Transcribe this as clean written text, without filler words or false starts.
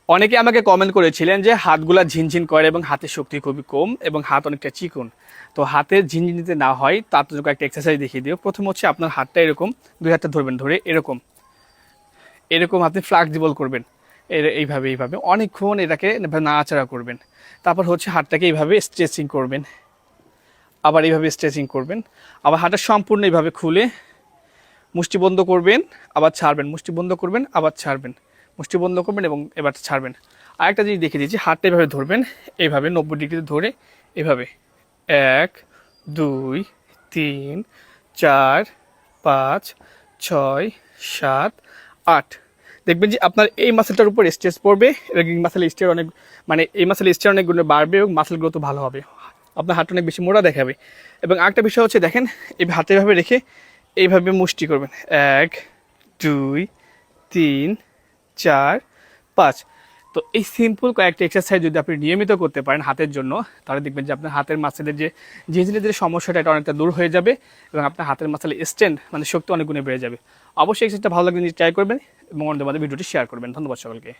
অনেকে আমাকে কমেন্ট করেছিলেন যে হাতগুলা ঝিনঝিন করে এবং হাতের শক্তি খুবই কম এবং হাত অনেকটা চিকন। তো হাতের ঝিনঝিনিতে না হয় তার জন্য একটা এক্সারসাইজ দেখিয়ে দিও। প্রথম হচ্ছে আপনার হাতটা এরকম দুই হাতটা ধরবেন, ধরে এরকম এরকম আপনি ফ্লেক্সিবল করবেন, এইভাবে এইভাবে অনেকক্ষণ এটাকে নাড়াচাড়া করবেন। তারপর হচ্ছে হাতটাকে এইভাবে স্ট্রেচিং করবেন, আবার এইভাবে স্ট্রেচিং করবেন, আবার হাতটা সম্পূর্ণ এইভাবে খুলে মুষ্টি বন্ধ করবেন, আবার ছাড়বেন, মুষ্টি বন্ধ করবেন, আবার ছাড়বেন, মুষ্টি বন্ধ করবেন এবং এবার ছাড়বেন। আরেকটা জিনিস দেখিয়ে দিচ্ছি, হাতটা এভাবে ধরবেন, এইভাবে 90 ডিগ্রিতে ধরে এভাবে 1 2 3 4 5 6 7 8। দেখবেন যে আপনার এই মাসেলটার উপর স্ট্রেস পড়বে এবং এই মাসেল স্ট্রেস অনেক এই মাসেল স্ট্রেস অনেক গুণ বাড়বে এবং মাসেল গ্রোথ ভালো হবে, আপনার হাতটা অনেক বেশি মোটা দেখাবে। এবং আরেকটা বিষয় হচ্ছে দেখেন, এই হাতে এভাবে রেখে এইভাবে মুষ্টি করবেন 1 2 3 4 5। তো এই সিম্পল কয়েকটা এক্সারসাইজ যদি আপনি নিয়মিত করতে পারেন হাতের জন্য, তাহলে দেখবেন যে আপনার হাতের মাসেলের যে জিনিসের সমস্যাটা এটা অনেকটা দূর হয়ে যাবে এবং আপনার হাতের মাসেলের স্ট্রেংথ শক্তি অনেক গুণে বেড়ে যাবে। অবশ্যই এক্সারসাইজটা ভালো লাগলে ট্রাই করবেন এবং অন্যদের মধ্যে ভিডিওটি শেয়ার করবেন। ধন্যবাদ সকলকে।